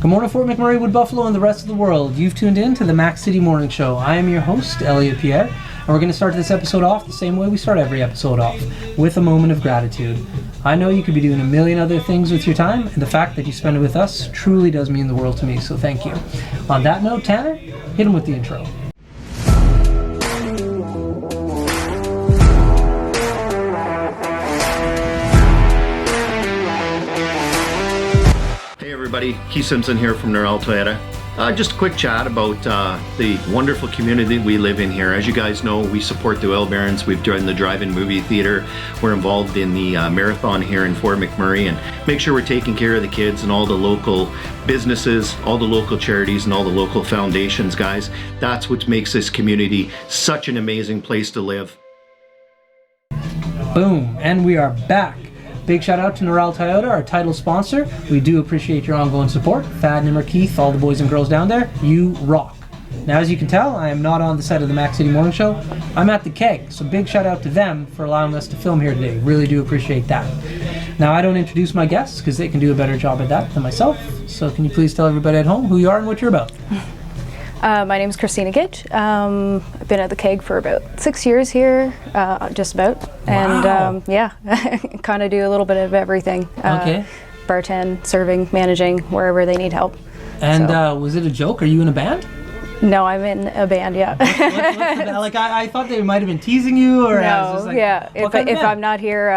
Good morning, Fort McMurray, Wood Buffalo, and the rest of the world. You've tuned in to the Mac City Morning Show. I am your host, Elliot Pierre, and we're going to start this episode off the same way we start every episode off, with a moment of gratitude. I know you could be doing a million other things with your time, and the fact that you spend it with us truly does mean the world to me, so thank you. On that note, Tanner, hit him with the intro. Everybody, Keith Simpson here from Norrell Toyota. Just a quick chat about the wonderful community we live in here. As you guys know, we support the Oil Barons. We've joined the drive-in movie theater. We're involved in the marathon here in Fort McMurray, and make sure we're taking care of the kids and all the local businesses, all the local charities, and all the local foundations, guys. That's what makes this community such an amazing place to live. Boom, and we are back. Big shout out to Norrell Toyota, our title sponsor. We do appreciate your ongoing support. Thad, Nimmer, Keith, all the boys and girls down there, you rock. Now, as you can tell, I am not on the set of the Mac City Morning Show. I'm at the keg, so big shout out to them for allowing us to film here today. Really do appreciate that. Now, I don't introduce my guests because they can do a better job at that than myself. So can you please tell everybody at home who you are and what you're about? My name is Kristina Gidge. I've been at the keg for about 6 years here, just about. Wow. And kind of do a little bit of everything. Okay. Bartend, serving, managing, wherever they need help. And was it a joke? Are you in a band? No, I'm in a band, yeah. What's the band? Like, I thought they might have been teasing you, or I was No, just like, yeah. If I'm not here,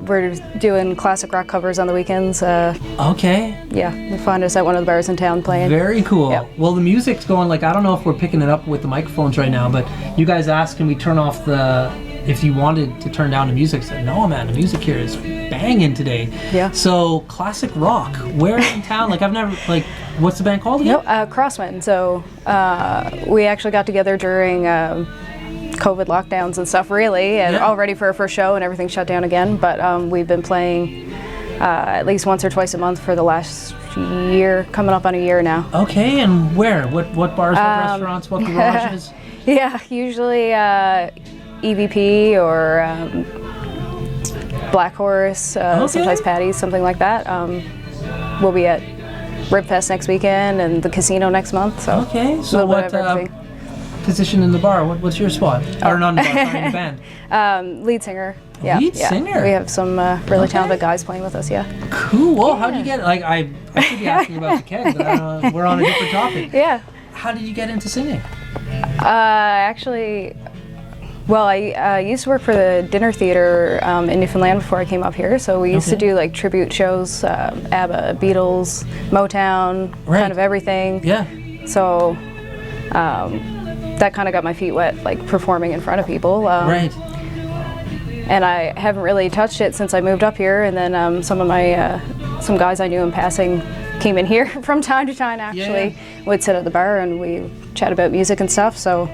we're doing classic rock covers on the weekends. Okay. Yeah, they find us at one of the bars in town playing. Very cool. Yeah. Well, the music's going, like, I don't know if we're picking it up with the microphones right now, but you guys asked, can we turn off if you wanted to turn down the music? I said, no, man, the music here is banging today. Yeah. So, classic rock. Where in town? Like, I've never, like, what's the band called again? No, Crosswind. So we actually got together during COVID lockdowns and stuff, really, and all ready for our first show, and everything shut down again. But we've been playing at least once or twice a month for the last year, coming up on a year now. Okay, and where? What bars, what restaurants, what garages? Yeah, usually EVP or Black Horse, sometimes Patty's, something like that. We'll be at Ribfest next weekend and the casino next month. So okay, so what position in the bar? What's your spot? Or not in the bar, sorry, in the band? Lead singer. Yeah, lead singer? We have some really talented guys playing with us, yeah. Cool. Well, how did you get, like, I should be asking about the keg, but we're on a different topic. Yeah. How did you get into singing? Actually, well, I used to work for the dinner theater in Newfoundland before I came up here, so we used to do like tribute shows, ABBA, Beatles, Motown, kind of everything. Yeah. So that kind of got my feet wet, like performing in front of people. Right. And I haven't really touched it since I moved up here, and then some guys I knew in passing came in here from time to time, actually. Would sit at the bar and we chat about music and stuff, so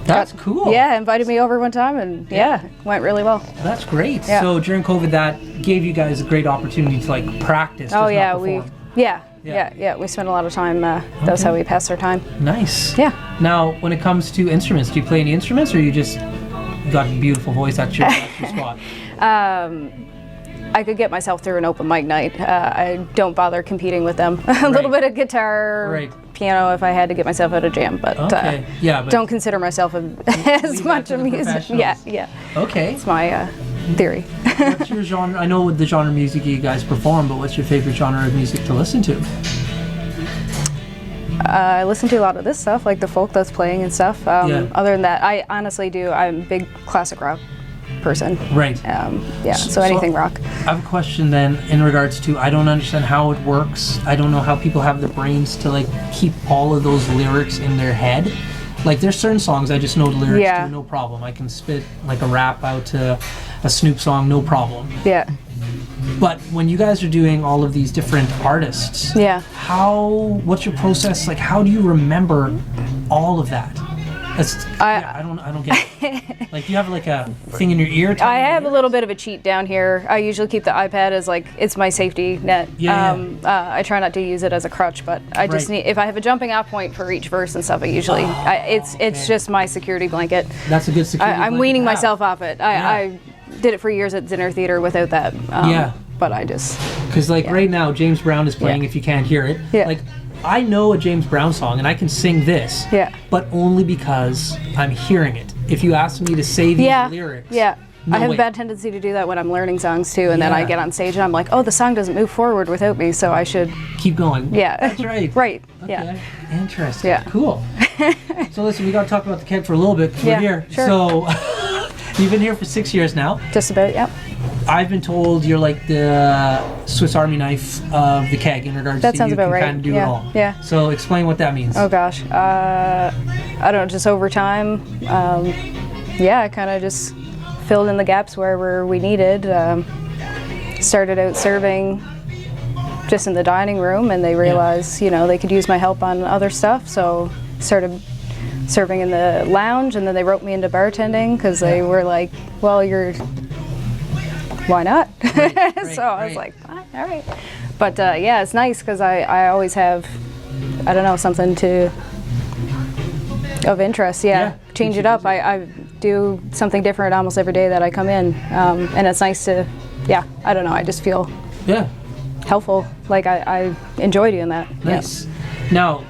that's cool. Yeah, invited me over one time, and went really well. That's great. Yeah. So during COVID, that gave you guys a great opportunity to, like, practice. Oh yeah, not perform. we spent a lot of time. That's how we passed our time. Nice. Yeah. Now, when it comes to instruments, do you play any instruments, or you just got a beautiful voice? That's your spot. I could get myself through an open mic night. I don't bother competing with them. A little bit of guitar, piano if I had to get myself out of jam, but, but don't consider myself as much a musician. Yeah. Okay. It's my theory. What's your genre? I know the genre of music you guys perform, but what's your favorite genre of music to listen to? I listen to a lot of this stuff, like the folk that's playing and stuff. Other than that, I honestly do. I'm a big classic rock person. Right. So anything rock. I have a question then in regards to, I don't understand how it works. I don't know how people have the brains to, like, keep all of those lyrics in their head. Like, there's certain songs I just know the lyrics to, no problem. I can spit like a rap out to a Snoop song, no problem. Yeah. But when you guys are doing all of these different artists, what's your process? Like, how do you remember all of that? I don't get it. Like, you have like a thing in your ear? I have a little bit of a cheat down here. I usually keep the iPad as, like, it's my safety net. I try not to use it as a crutch, but I just need, if I have a jumping off point for each verse and stuff, I usually, it's just my security blanket. That's a good security blanket. I'm weaning myself off it. I did it for years at dinner theater without that. but I just Because right now, James Brown is playing. Yeah. If you can't hear it, Yeah. like I know a James Brown song and I can sing this. Yeah. But only because I'm hearing it. If you asked me to say these lyrics, Yeah. no I have way. a bad tendency to do that when I'm learning songs too, and then I Yeah. get on stage and I'm like, oh, the song doesn't move forward without me, so I should. keep going. Yeah. That's right. Right. Okay. Yeah. Interesting. Yeah. Cool. So listen, we got to talk about the keg for a little bit. 'Cause Yeah, we're here. sure. So you've been here for 6 years now. Just about. Yeah. I've been told you're like the Swiss Army knife of the keg in regards That to sounds you about can right. kind of do Yeah, it all. yeah. So explain what that means. Oh gosh. I don't know. Just over time, I kind of just filled in the gaps wherever we needed. Started out serving just in the dining room, and they realized, they could use my help on other stuff. So started serving in the lounge, and then they roped me into bartending because they were like, well, why not? So I was like, all right. But it's nice because I always have, I don't know, something of interest. Yeah. Change it up. I do something different almost every day that I come in, and it's nice to, I don't know, I just feel helpful. Like I enjoy doing that. Nice. Now,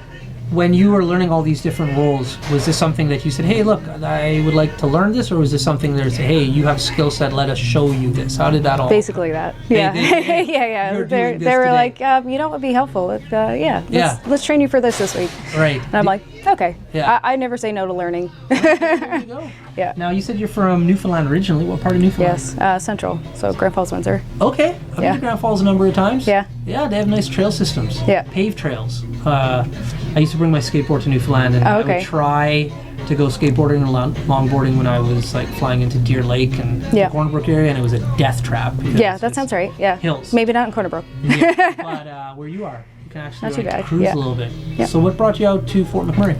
when you were learning all these different roles, was this something that you said, hey, look, I would like to learn this, or was this something that said, hey, you have skill set, let us show you this? How did that all? Basically that. Yeah. Hey, Yeah. you're They doing this were today. like, you know what would be helpful? Let's train you for this week. Right. And I'm like, okay. Yeah. I never say no to learning. There you go. Yeah. Now, you said you're from Newfoundland originally. What part of Newfoundland? Yes, Central. So Grand Falls, Windsor. Okay. I've been to Grand Falls a number of times. Yeah. Yeah, they have nice trail systems. Yeah. Paved trails. I used to bring my skateboard to Newfoundland, and I would try to go skateboarding or longboarding when I was like flying into Deer Lake and the Cornbrook area, and it was a death trap. Yeah, that sounds right. Yeah. Hills. Maybe not in Corner Brook. Yeah. But where you are, you can actually Not too bad. cruise a little bit. So what brought you out to Fort McMurray?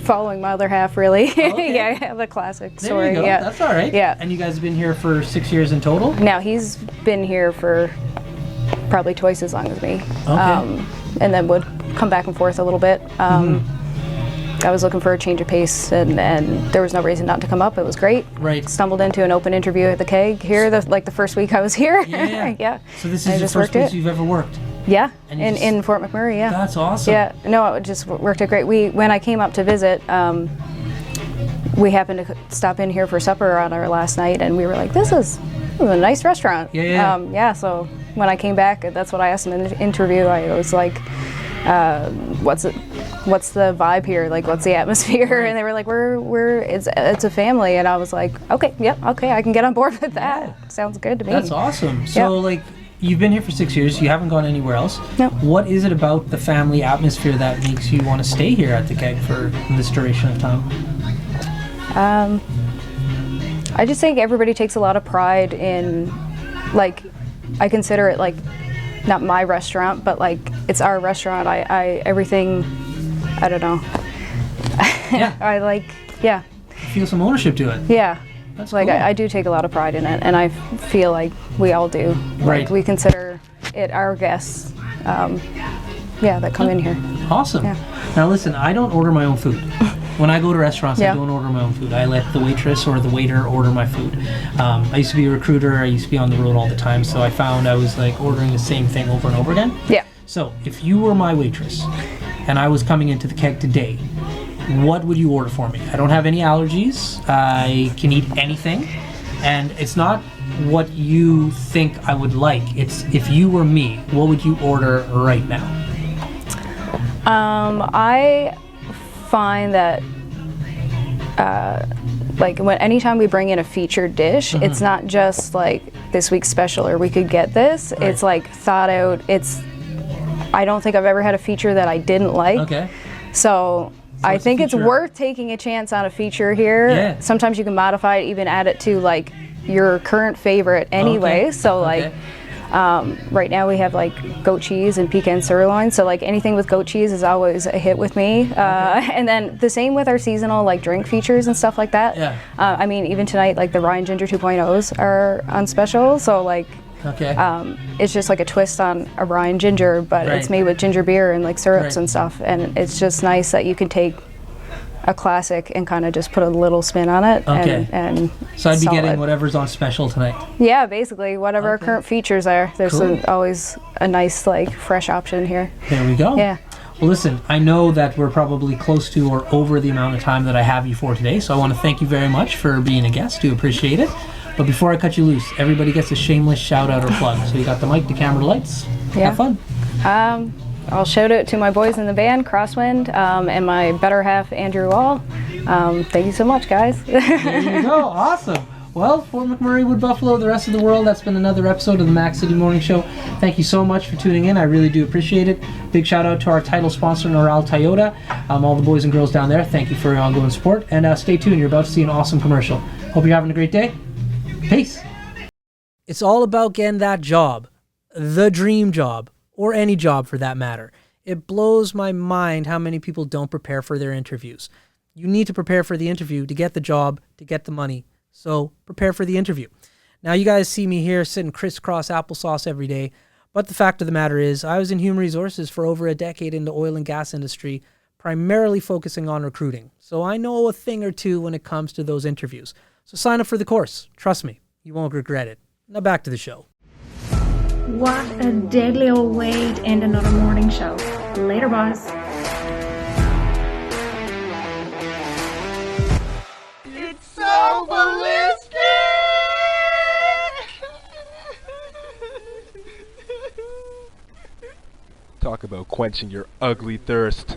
Following my other half, really. Okay. Yeah, the classic There story. you go. Yeah. That's all right. Yeah. And you guys have been here for 6 years in total? Now he's been here for probably twice as long as me. Okay. And then would come back and forth a little bit. I was looking for a change of pace, and there was no reason not to come up. It was great. Right. Stumbled into an open interview at the keg here, the first week I was here. Yeah. Yeah. So this I is the just first worked place it. you've ever worked? Yeah, And you in Fort McMurray, yeah. That's awesome. Yeah, no, it just worked out great. When I came up to visit, we happened to stop in here for supper on our last night, and we were like, this is a nice restaurant. Yeah. So when I came back, that's what I asked them in the interview. I was like, what's the vibe here? Like, what's the atmosphere? And they were like, it's a family. And I was like, okay, I can get on board with that. Yeah. Sounds good to me. That's awesome. So you've been here for 6 years. You haven't gone anywhere else. No. What is it about the family atmosphere that makes you want to stay here at the keg for this duration of time? I just think everybody takes a lot of pride in, like, I consider it like not my restaurant, but like it's our restaurant. Everything, I don't know. Yeah. I like, yeah. Feel some ownership to it. Yeah. That's Like cool. I do take a lot of pride in it, and I feel like we all do. Right. Like we consider it our guests, that come in here. Awesome. Yeah. Now listen, I don't order my own food. When I go to restaurants, I Yeah. don't order my own food. I let the waitress or the waiter order my food. I used to be a recruiter. I used to be on the road all the time, so I found I was like ordering the same thing over and over again. Yeah. So if you were my waitress and I was coming into the keg today, what would you order for me? I don't have any allergies. I can eat anything. And it's not what you think I would like. It's if you were me, what would you order right now? I find that anytime we bring in a featured dish, it's not just like this week's special or we could get this. Right. It's like thought out. I don't think I've ever had a feature that I didn't like. Okay. So I it's a think it's feature. worth taking a chance on a feature here. Yeah. Sometimes you can modify it, even add it to like your current favorite anyway. Okay. So like Okay. right now we have like goat cheese and pecan sirloin. So like anything with goat cheese is always a hit with me. And then the same with our seasonal like drink features and stuff like that. Yeah. I mean, even tonight, like the Ryan Ginger 2.0s are on special. So like Okay. it's just like a twist on a Ryan Ginger, but it's Right. made with ginger beer and like syrups Right. and stuff. And it's just nice that you can take a classic and kind of just put a little spin on it. Okay. And So I'd be solid. getting whatever's on special tonight. Yeah, basically whatever our current features are. There's Cool. always a nice like fresh option here. There we go. Yeah. Well, listen, I know that we're probably close to or over the amount of time that I have you for today, so I want to thank you very much for being a guest. Do appreciate it. But before I cut you loose, everybody gets a shameless shout out or plug. So you got the mic, the camera, the lights. Yeah. Have fun. I'll shout out to my boys in the band, Crosswind, and my better half, Andrew Wall. Thank you so much, guys. There you go. Awesome. Well, Fort McMurray, Wood Buffalo, the rest of the world, that's been another episode of the Mac City Morning Show. Thank you so much for tuning in. I really do appreciate it. Big shout out to our title sponsor, Noral Toyota. All the boys and girls down there, thank you for your ongoing support. And stay tuned. You're about to see an awesome commercial. Hope you're having a great day. Peace. It's all about getting that job, the dream job, or any job for that matter. It blows my mind how many people don't prepare for their interviews. You need to prepare for the interview to get the job, to get the money. So prepare for the interview. Now you guys see me here sitting crisscross applesauce every day, but the fact of the matter is I was in human resources for over a decade in the oil and gas industry, primarily focusing on recruiting. So I know a thing or two when it comes to those interviews. So sign up for the course. Trust me, you won't regret it. Now back to the show. What a deadly old way to end another morning show. Later, boss. It's so ballistic! Talk about quenching your ugly thirst.